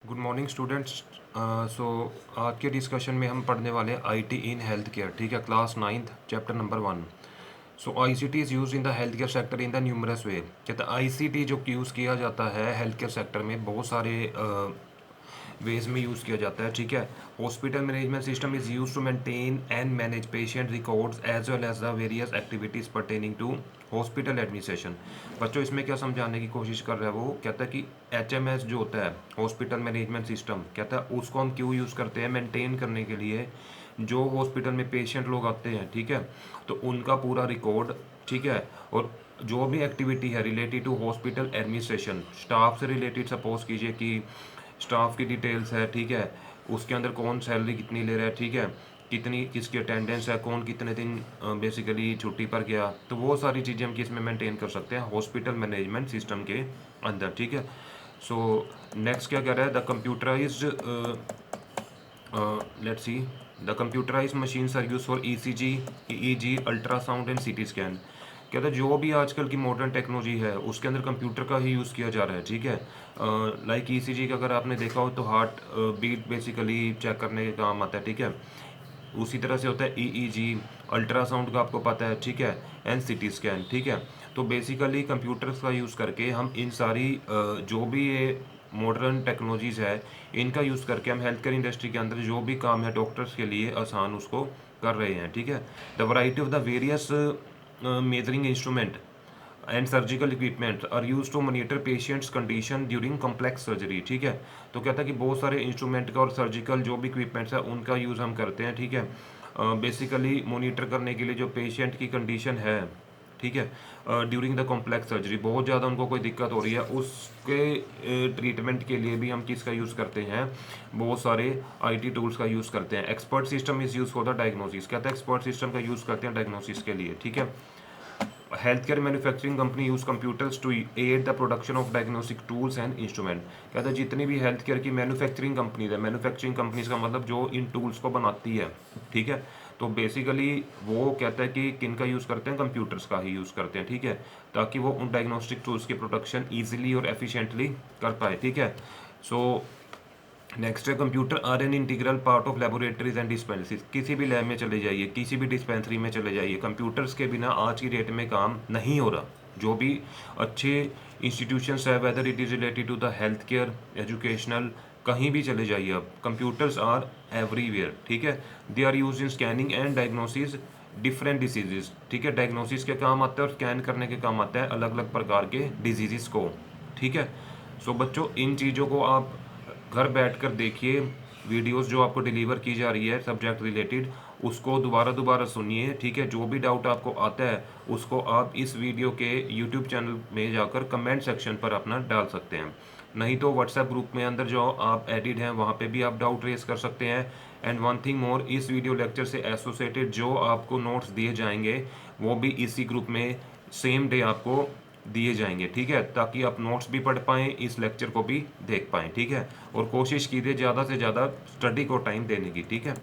Good morning students. सो आज के discussion में हम पढ़ने वाले हैं आईटी इन हेल्थ केयर। ठीक है, class ninth chapter number 1। So ICT is use in the health care sector in the numerous way. कहते हैं आईसीटी जो यूज़ किया जाता है हेल्थ केयर सेक्टर में बहुत सारे वेज में यूज़ किया जाता है। ठीक है, hospital management system is use to maintain and manage patient records as well as the various activities pertaining to hospital administration. बच्चों इसमें क्या समझाने की कोशिश कर रहा है, वो कहता है कि एचएमएस जो होता है हॉस्पिटल मैनेजमेंट सिस्टम, कहता है उसको हम क्यों यूज़ करते हैं मेंटेन करने के लिए। जो हॉस्पिटल में पेशेंट लोग आते हैं, ठीक है, तो उनका पूरा रिकॉर्ड, ठीक है, और जो भी एक्टिविटी है related to hospital administration, staff से रिलेटेड, सपोज कीजिए कि स्टाफ की डिटेल्स है, ठीक है, उसके अंदर कौन सैलरी कितनी ले रहा है, ठीक है, कितनी किसकी अटेंडेंस है, कौन कितने दिन बेसिकली छुट्टी पर गया, तो वो सारी चीज़ें हम किस में मेंटेन कर सकते हैं हॉस्पिटल मैनेजमेंट सिस्टम के अंदर। ठीक है, सो नेक्स्ट क्या कह रहा है, the computerized let's see, the computerized machines are use for ECG, EEG, ultrasound and CT scan. कहता है जो भी आजकल की मॉडर्न टेक्नोलॉजी है उसके अंदर कंप्यूटर का ही यूज़ किया जा रहा है। ठीक है, लाइक ईसीजी का अगर आपने देखा हो तो हार्ट बीट बेसिकली चेक करने के काम आता है। ठीक है, उसी तरह से होता है ईईजी, अल्ट्रासाउंड का आपको पता है, ठीक है, एंड सीटी स्कैन। ठीक है, तो बेसिकली कंप्यूटर्स का यूज़ करके हम इन सारी जो भी ये मॉडर्न टेक्नोलॉजीज़ है इनका यूज़ करके हम हेल्थ केयर इंडस्ट्री के अंदर जो भी काम है डॉक्टर्स के लिए आसान उसको कर रहे हैं। ठीक है, the variety of the various measuring instrument and surgical equipment are use to monitor patients condition during complex surgery. ठीक है, तो कहता है कि बहुत सारे इंस्ट्रूमेंट का और सर्जिकल जो भी इक्विपमेंट्स है उनका यूज़ हम करते हैं। ठीक है, बेसिकली मॉनिटर करने के लिए जो पेशेंट की कंडीशन है, ठीक है, ड्यूरिंग द कॉम्प्लेक्स सर्जरी, बहुत ज़्यादा उनको कोई दिक्कत हो रही है उसके ट्रीटमेंट के लिए भी हम किसका यूज़ करते हैं, बहुत सारे आईटी टूल्स का यूज़ करते हैं। Expert system is use for the diagnosis, कहता है एक्सपर्ट सिस्टम का यूज़ करते हैं डायग्नोसिस के लिए। ठीक है, health care manufacturing company use computers to aid the production of diagnostic tools and instrument. कहता है जितनी भी हेल्थ केयर की मैन्युफैक्चरिंग कंपनीज है, मैन्युफैक्चरिंग कंपनीज का मतलब जो इन टूल्स को बनाती है, ठीक है, तो बेसिकली वो कहता है कि किन का यूज़ करते हैं, कंप्यूटर्स का ही यूज़ करते हैं। ठीक है, ताकि वो उन डायग्नोस्टिक टूल्स की प्रोडक्शन ईजिली और एफिशिएंटली कर पाए। ठीक है, सो नेक्स्ट है computer are an integral part of laboratories and dispensaries. किसी भी लैब में चले जाइए, किसी भी डिस्पेंसरी में चले जाइए, कंप्यूटर्स के बिना आज की डेट में काम नहीं हो रहा। जो भी अच्छे इंस्टीट्यूशंस है, whether it is related to the health care, educational, कहीं भी चले जाइए अब कंप्यूटर्स आर एवरीवेयर। ठीक है, they are use in scanning and diagnosis different diseases. ठीक है, डायग्नोसिस के काम आता है और स्कैन करने के काम आता है अलग अलग प्रकार के डिजीज़ को। ठीक है, सो बच्चों इन चीज़ों को आप घर बैठकर देखिए, वीडियोस जो आपको डिलीवर की जा रही है सब्जेक्ट रिलेटेड, उसको दोबारा दोबारा सुनिए। ठीक है, जो भी डाउट आपको आता है उसको आप इस वीडियो के यूट्यूब चैनल में जाकर कमेंट सेक्शन पर अपना डाल सकते हैं, नहीं तो व्हाट्सएप ग्रुप में अंदर जो आप एडिड हैं वहाँ पे भी आप डाउट रेस कर सकते हैं। एंड वन थिंग मोर, इस वीडियो लेक्चर से एसोसिएटेड जो आपको नोट्स दिए जाएंगे वो भी इसी ग्रुप में सेम डे आपको दिए जाएंगे। ठीक है, ताकि आप नोट्स भी पढ़ पाएँ, इस लेक्चर को भी देख पाएँ। ठीक है, और कोशिश कीजिए ज़्यादा से ज़्यादा स्टडी को टाइम देने की। ठीक है,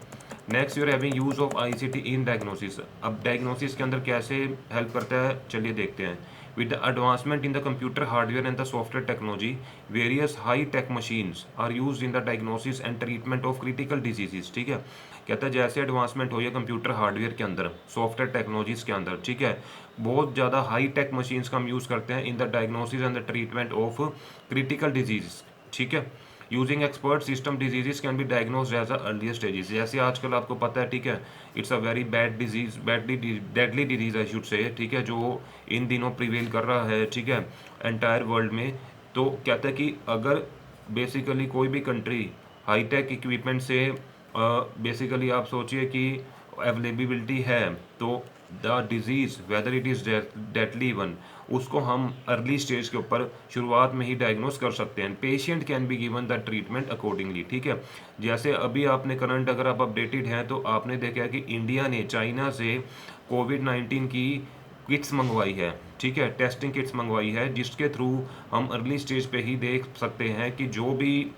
next you're having use of ICT in diagnosis. अब डायग्नोसिस के अंदर कैसे हेल्प करता है चलिए देखते हैं। With the advancement in the computer hardware and the software technology, various high tech machines are use in the diagnosis and treatment of critical diseases. ठीक है, कहता है जैसे एडवांसमेंट हो या कंप्यूटर हार्डवेयर के अंदर, सॉफ्टवेयर टेक्नोलॉजीज के अंदर, ठीक है, बहुत ज़्यादा हाई टेक मशीन्स का हम यूज़ करते हैं in the diagnosis and the treatment of critical disease. ठीक है, using expert system diseases can be diagnose as a earlier stages. जैसे आजकल आपको पता है, ठीक है, it's a very bad disease, badly deadly disease I should say, ठीक है, जो इन दिनों प्रिवेल कर रहा है, ठीक है, एंटायर वर्ल्ड में। तो कहता है कि अगर बेसिकली कोई भी कंट्री हाईटेक इक्विपमेंट से बेसिकली आप सोचिए कि अवेलेबिलिटी है, तो the disease weather it is deadly one, उसको हम अर्ली स्टेज के ऊपर शुरुआत में ही डायग्नोस कर सकते हैं। Patient can be given the treatment accordingly. ठीक है, जैसे अभी आपने करंट अगर आप अपडेटेड हैं तो आपने देखा है कि इंडिया ने चाइना से कोविड-19 की किट्स मंगवाई है। ठीक है, टेस्टिंग किट्स मंगवाई है, जिसके थ्रू हम अर्ली स्टेज पे ही देख सकते हैं कि जो भी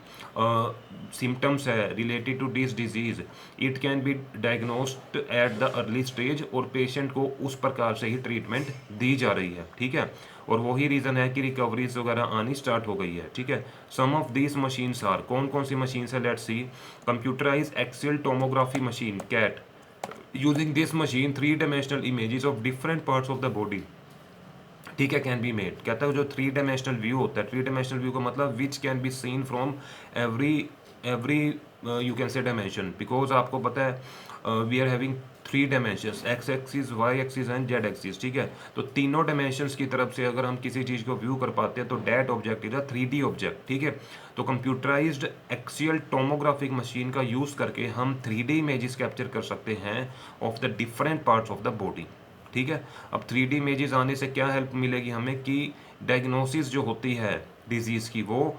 सिम्टम्स है related to this disease, it can be diagnosed at the early stage और पेशेंट को उस प्रकार से ही ट्रीटमेंट दी जा रही है। ठीक है, और वही रीज़न है कि रिकवरीज वगैरह आनी स्टार्ट हो गई है, ठीक है। Some of these machines are, कौन कौन सी मशीन है, let's see. Computerized axial tomography machine CAT, using this machine 3 dimensional images of different parts of the body, ठीक है, कैन बी मेड। कहता है जो 3 डायमेंशनल व्यू होता है, 3 डायमेंशनल व्यू का मतलब which can be seen from every every you can say dimension, because आपको पता है we are having 3 dimensions, X axis, Y axis and Z axis, ठीक है। तो तीनों डायमेंशंस की तरफ से अगर हम किसी चीज़ को व्यू कर पाते हैं तो that object is a 3D object, ठीक है। तो कंप्यूटराइज्ड एक्सियल टोमोग्राफिक मशीन का यूज़ करके हम 3D इमेजेस कैप्चर कर सकते हैं of the different parts of the body, ठीक है। अब 3D इमेजेस आने से क्या हेल्प मिलेगी हमें कि डायग्नोसिस जो होती है डिजीज़ की वो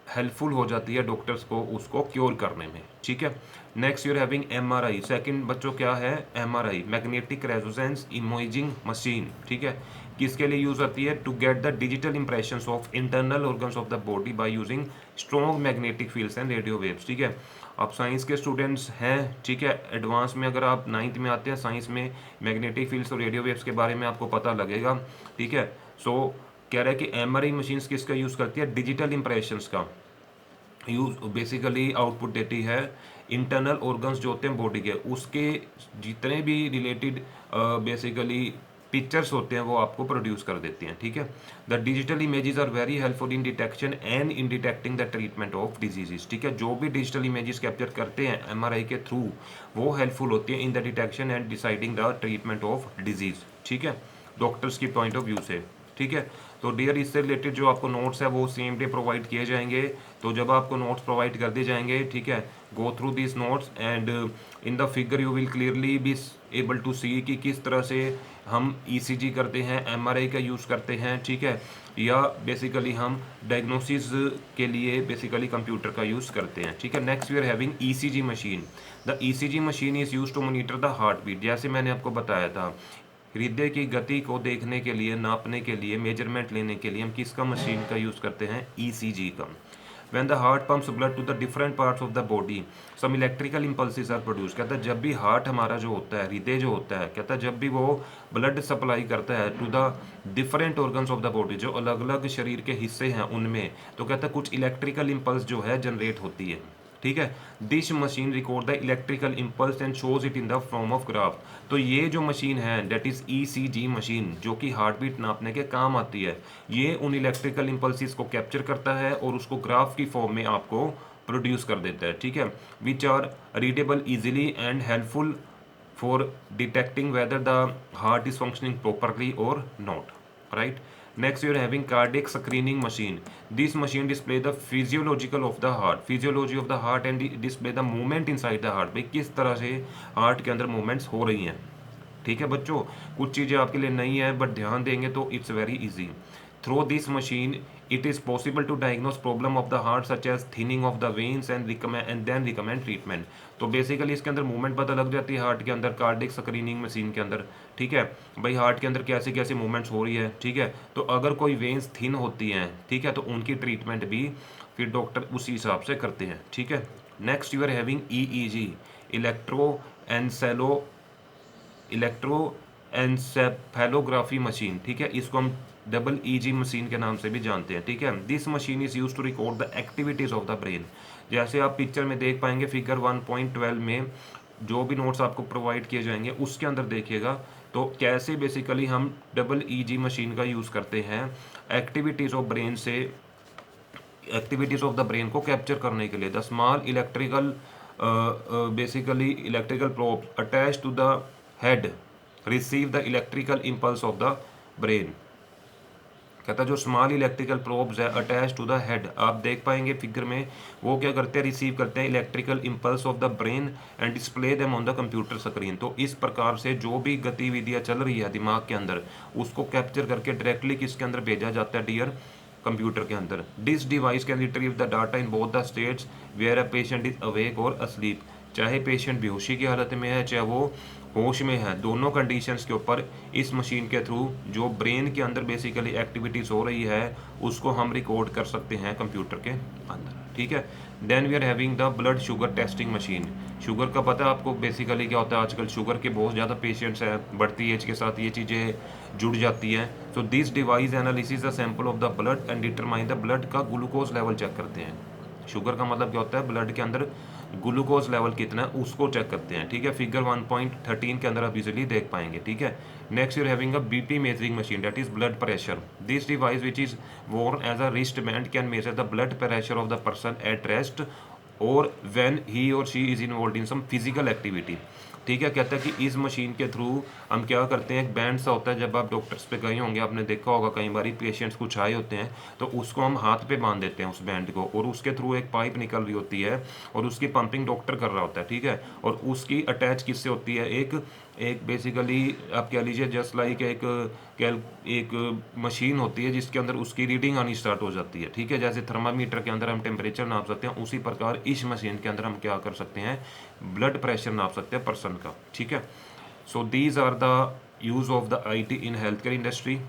हेल्पफुल हो जाती है डॉक्टर्स को उसको क्योर करने में, ठीक है। Next you're having MRI, second बच्चों क्या है, MRI magnetic resonance imaging machine, ठीक है। किसके लिए यूज होती है, to get the digital impressions of internal organs of the body by using strong magnetic fields and radio waves, ठीक है। आप साइंस के स्टूडेंट्स हैं, ठीक है, एडवांस में अगर आप 9th में आते हैं साइंस में मैग्नेटिक फील्ड्स और रेडियो वेव्स के बारे में आपको पता लगेगा, ठीक है। सो कह रहा है कि MRI मशीन्स किसका यूज़ करती है, डिजिटल इंप्रेशंस का यूज बेसिकली आउटपुट देती है इंटरनल ऑर्गन्स जो होते हैं बॉडी के, उसके जितने भी रिलेटेड बेसिकली पिक्चर्स होते हैं वो आपको प्रोड्यूस कर देती हैं, ठीक है। The digital images are very helpful in detection and in detecting the treatment of diseases, ठीक है। जो भी डिजिटल इमेजेस कैप्चर करते हैं MRI के थ्रू वो हेल्पफुल होती है in the detection and deciding the treatment of disease, ठीक है, डॉक्टर्स की पॉइंट ऑफ व्यू से, ठीक है। तो डियर इससे रिलेटेड जो आपको नोट्स है वो सेम डे प्रोवाइड किए जाएंगे। तो जब आपको नोट्स प्रोवाइड कर दिए जाएंगे, ठीक है, go through this notes and in the figure you will clearly be able to see कि किस तरह से हम ECG करते हैं, MRI का यूज़ करते हैं, ठीक है, या बेसिकली हम डायग्नोसिस के लिए बेसिकली कंप्यूटर का यूज़ करते हैं, ठीक है। Next we are having ECG machine. The ECG machine is use to monitor the heart beat, जैसे मैंने आपको बताया था हृदय की गति को देखने के लिए, नापने के लिए, मेजरमेंट लेने के लिए हम किसका मशीन का यूज़ करते हैं, ECG का। When the heart pumps blood to the different parts of the body, some electrical impulses are produced। कहता है जब भी हार्ट हमारा जो होता है, हृदय जो होता है, कहता है जब भी वो ब्लड सप्लाई करता है to the different organs of the body, जो अलग अलग शरीर के हिस्से हैं उनमें, तो कहता है कुछ इलेक्ट्रिकल इम्पल्स जो है जनरेट होती है, ठीक है। This machine record the electrical impulse and shows it in the form of graph. तो ये जो मशीन है डेट इज ECG मशीन, जो कि हार्ट बीट नापने के काम आती है, ये उन इलेक्ट्रिकल इम्पल्सिस को कैप्चर करता है और उसको ग्राफ की फॉर्म में आपको प्रोड्यूस कर देता है, ठीक है, which are readable easily and helpful for detecting whether the heart is functioning properly और not, right. Next, you are having cardiac screening machine. This machine display the physiological of the heart, physiology of the heart and display the movement inside the heart। भाई किस तरह से heart के अंदर movements हो रही हैं, ठीक है बच्चों। कुछ चीज़ें आपके लिए नहीं है बट ध्यान देंगे तो it's very easy. Through this machine it is possible to diagnose problem of the heart such as thinning of the veins and then recommend treatment. तो बेसिकली इसके अंदर मूवमेंट पता लग जाती है हार्ट के अंदर, कार्डिक स्क्रीनिंग मशीन के अंदर, ठीक है। भाई हार्ट के अंदर कैसे कैसे मूवमेंट्स हो रही है, ठीक है। तो अगर कोई वेन्स थिन होती हैं, ठीक है, तो उनकी ट्रीटमेंट भी फिर डॉक्टर उसी हिसाब से करते हैं, ठीक है। Next you are having EEG, electroencephalography machine, ठीक है, इसको हम EEG मशीन के नाम से भी जानते हैं, ठीक है। This machine is use to record the activities of the brain. जैसे आप पिक्चर में देख पाएंगे फिगर 1.12 में जो भी नोट्स आपको प्रोवाइड किए जाएंगे उसके अंदर देखिएगा तो कैसे बेसिकली हम EEG मशीन का यूज़ करते हैं एक्टिविटीज़ ऑफ ब्रेन से, एक्टिविटीज़ ऑफ द ब्रेन को कैप्चर करने के लिए। The small electrical basically electrical probe attach to the head receive the electrical impulse of the brain. कहता है जो स्मॉल इलेक्ट्रिकल प्रोब्स है अटैच टू द हेड, आप देख पाएंगे फिगर में, वो क्या करते हैं, रिसीव करते हैं electrical impulse of the brain and display them on the computer screen. तो इस प्रकार से जो भी गतिविधियाँ चल रही है दिमाग के अंदर उसको कैप्चर करके डायरेक्टली किसके अंदर भेजा जाता है डियर, कंप्यूटर के अंदर। This device can retrieve the data in both the states where a patient is awake और अस्लीप। चाहे पेशेंट बेहोशी की हालत में है चाहे वो होश में है, दोनों कंडीशंस के ऊपर इस मशीन के थ्रू जो ब्रेन के अंदर बेसिकली एक्टिविटीज़ हो रही है उसको हम रिकॉर्ड कर सकते हैं कंप्यूटर के अंदर, ठीक है। Then we are having the blood sugar testing machine. Sugar का पता है आपको बेसिकली क्या होता है, आजकल शुगर के बहुत ज़्यादा पेशेंट्स हैं, बढ़ती एज के साथ ये चीज़ें जुड़ जाती हैं। So this device analysis the sample of the blood and determine the blood का ग्लूकोज लेवल चेक करते हैं। शुगर का मतलब क्या होता है, ब्लड के अंदर ग्लूकोज लेवल कितना है उसको चेक करते हैं, ठीक है। फिगर 1.13 के अंदर आप इजीली देख पाएंगे, ठीक है। Next you're having a BP measuring machine, that is blood pressure. This device which is worn as a wristband can measure the blood pressure of the person at rest or when he or she is involved in some physical activity। ठीक है, कहता है कि इस machine के through हम क्या करते हैं, एक बैंड सा होता है, जब आप डॉक्टर्स पे गए होंगे आपने देखा होगा कई बार पेशेंट्स कुछ आए होते हैं तो उसको हम हाथ पे बांध देते हैं उस बैंड को, और उसके थ्रू एक पाइप निकल रही होती है और उसकी पंपिंग डॉक्टर कर रहा होता है, ठीक है। और उसकी अटैच किससे होती है, एक एक बेसिकली आप कह लीजिए जस्ट लाइक एक मशीन होती है जिसके अंदर उसकी रीडिंग आनी स्टार्ट हो जाती है, ठीक है। जैसे थर्मामीटर के अंदर हम टेम्परेचर नाप सकते हैं, उसी प्रकार इस मशीन के अंदर हम क्या कर सकते हैं, ब्लड प्रेशर नाप सकते हैं पर्सन का, ठीक है। So these are the use of the IT in health care industry,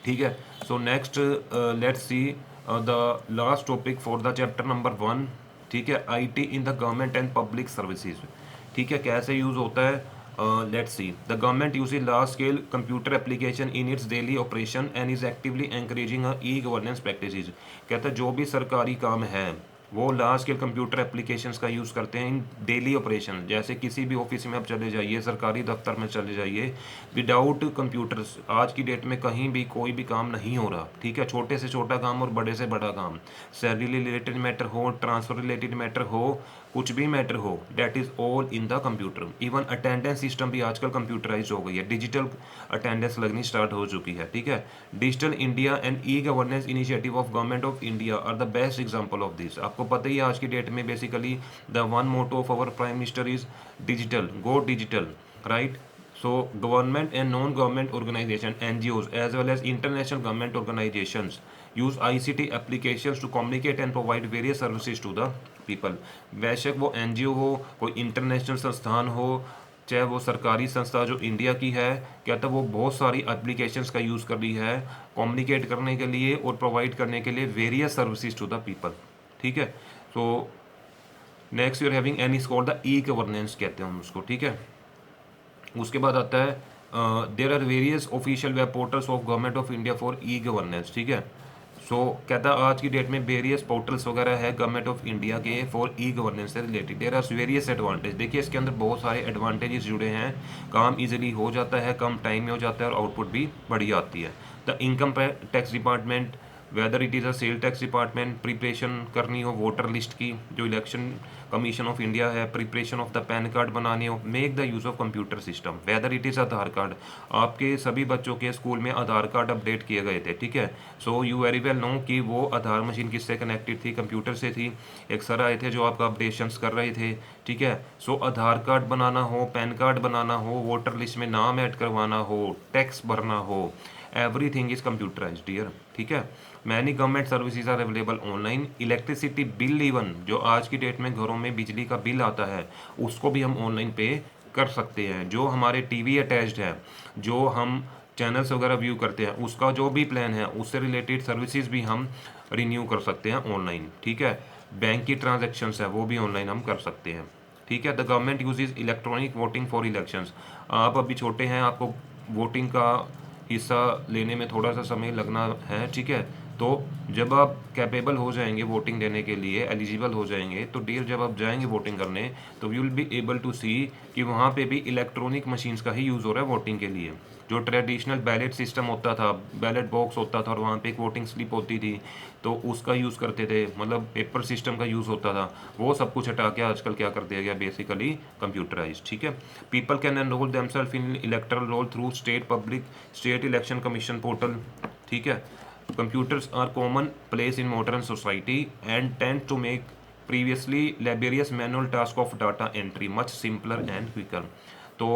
ठीक है। So next let's see the last topic for the chapter number 1, ठीक है, IT in the government and public services, ठीक है। कैसे यूज होता है, let's see. The government uses large scale computer application in its daily operation and is actively encouraging e governance practices. कहता है जो भी सरकारी काम है वो लार्ज स्केल कंप्यूटर एप्लीकेशंस का यूज़ करते हैं इन डेली ऑपरेशन। जैसे किसी भी ऑफिस में आप चले जाइए, सरकारी दफ्तर में चले जाइए, विदाउट कंप्यूटर्स आज की डेट में कहीं भी कोई भी काम नहीं हो रहा, ठीक है। छोटे से छोटा काम और बड़े से बड़ा काम, सैलरी रिलेटेड मैटर हो, ट्रांसफर रिलेटेड मैटर हो, कुछ भी मैटर हो, that is all in the computer. Even attendance system भी आजकल कंप्यूटराइज हो गई है, डिजिटल अटेंडेंस लगनी स्टार्ट हो चुकी है, ठीक है। Digital India and e governance initiative of government of India are the best example of this. आपको पता ही है आज की डेट में basically the one motto of our prime minister is digital, go digital, right. So government and non-government organization NGOs as well as international government organizations use ICT applications to communicate and provide various services to the people। बेशक वो NGO हो, कोई international संस्थान हो, चाहे वो सरकारी संस्था जो इंडिया की है, क्या तो वो बहुत सारी एप्लीकेशंस का यूज़ कर रही है कम्युनिकेट करने के लिए और प्रोवाइड करने के लिए various services to the people, ठीक है। So next you're having an is called the e governance कहते हैं हम उसको, ठीक है। उसके बाद आता है there are various official web portals of government of India for e governance, ठीक है। सो कहता है आज की डेट में वेरियस पोर्टल्स वगैरह है गवर्नमेंट ऑफ इंडिया के फॉर ई गवर्नेंस से related. There are various advantage, देखिए इसके अंदर बहुत सारे एडवांटेजेस जुड़े हैं, काम इजीली हो जाता है, कम टाइम में हो जाता है और आउटपुट भी बढ़िया आती है। The income tax department, weather it is a sale tax department, preparation करनी हो वोटर लिस्ट की, जो इलेक्शन कमीशन ऑफ इंडिया है, preparation of the pan card बनानी हो, make the use of computer system. Weather it is Aadhaar card, आपके सभी बच्चों के स्कूल में आधार कार्ड अपडेट किए गए थे, ठीक है। So you very well know कि वो आधार मशीन किससे कनेक्टेड थी, कंप्यूटर से थी। एक सर आए थे जो आपका अपडेशंस कर रहे थे, ठीक है। सो आधार कार्ड बनाना हो, पैन कार्ड बनाना हो, वोटर लिस्ट में नाम ऐड करवाना हो, टैक्स भरना हो, एवरीथिंग इज कंप्यूटराइज्ड डियर, ठीक है। Many government services are available online. Electricity bill, even जो आज की डेट में घरों में बिजली का बिल आता है उसको भी हम ऑनलाइन पे कर सकते हैं। जो हमारे टीवी अटैच्ड है, जो हम चैनल्स वगैरह व्यू करते हैं, उसका जो भी प्लान है उससे रिलेटेड सर्विसेज भी हम रिन्यू कर सकते हैं ऑनलाइन, ठीक है। बैंक की ट्रांजेक्शन्स है वो भी ऑनलाइन हम कर सकते हैं, ठीक है। The government uses electronic voting for elections. आप अभी छोटे हैं, आपको वोटिंग का हिस्सा लेने में थोड़ा सा समय लगना है, ठीक है। तो जब आप कैपेबल हो जाएंगे वोटिंग देने के लिए, एलिजिबल हो जाएंगे, तो डियर जब आप जाएंगे वोटिंग करने तो we will be able to see कि वहाँ पे भी इलेक्ट्रॉनिक मशीन्स का ही यूज़ हो रहा है वोटिंग के लिए। जो ट्रेडिशनल बैलेट सिस्टम होता था, बैलेट बॉक्स होता था और वहाँ पे एक वोटिंग स्लिप होती थी तो उसका यूज़ करते थे, मतलब पेपर सिस्टम का यूज़ होता था, वो सब कुछ हटा के आजकल क्या कर दिया गया, बेसिकली कंप्यूटराइज, ठीक है। People can enroll themselves in electoral roll through state election commission portal, ठीक है। Computers are common place in modern society and tend to make previously laborious manual task of data entry much simpler and quicker। तो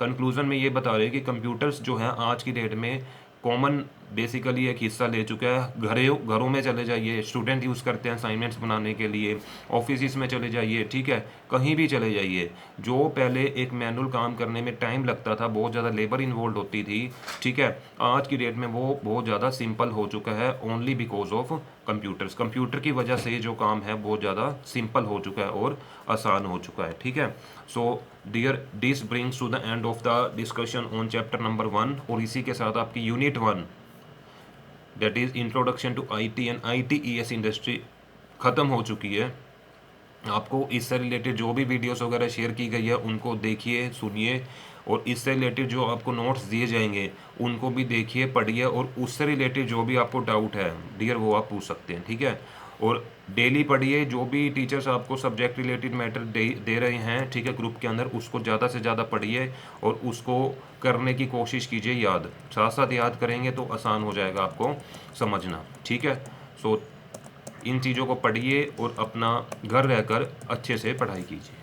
conclusion में ये बता रहे हैं कि computers जो हैं आज की डेट में कॉमन बेसिकली एक हिस्सा ले चुका है। घरों में चले जाइए, स्टूडेंट यूज़ करते हैं असाइनमेंट्स बनाने के लिए, ऑफिस में चले जाइए, ठीक है, कहीं भी चले जाइए। जो पहले एक मैनुअल काम करने में टाइम लगता था, बहुत ज़्यादा लेबर इन्वॉल्व होती थी, ठीक है, आज की डेट में वो बहुत ज़्यादा सिंपल हो चुका है, only because of computers. Computer की वजह से जो काम है बहुत ज़्यादा सिंपल हो चुका है और आसान हो चुका है, ठीक है। So dear, this brings to the end of the discussion on chapter number 1, और इसी के साथ आपकी unit 1 that is introduction to IT and ITES industry ख़त्म हो चुकी है। आपको इससे रिलेटेड जो भी वीडियोस वगैरह शेयर की गई है उनको देखिए, सुनिए, और इससे रिलेटेड जो आपको नोट्स दिए जाएंगे उनको भी देखिए, पढ़िए, और उससे रिलेटेड जो भी आपको डाउट है डियर वो आप पूछ सकते हैं, ठीक है। और डेली पढ़िए, जो भी टीचर्स आपको सब्जेक्ट रिलेटेड मैटर दे रहे हैं, ठीक है, ग्रुप के अंदर, उसको ज़्यादा से ज़्यादा पढ़िए और उसको करने की कोशिश कीजिए याद। साथ साथ याद करेंगे तो आसान हो जाएगा आपको समझना, ठीक है। सो इन चीज़ों को पढ़िए और अपना घर रहकर अच्छे से पढ़ाई कीजिए।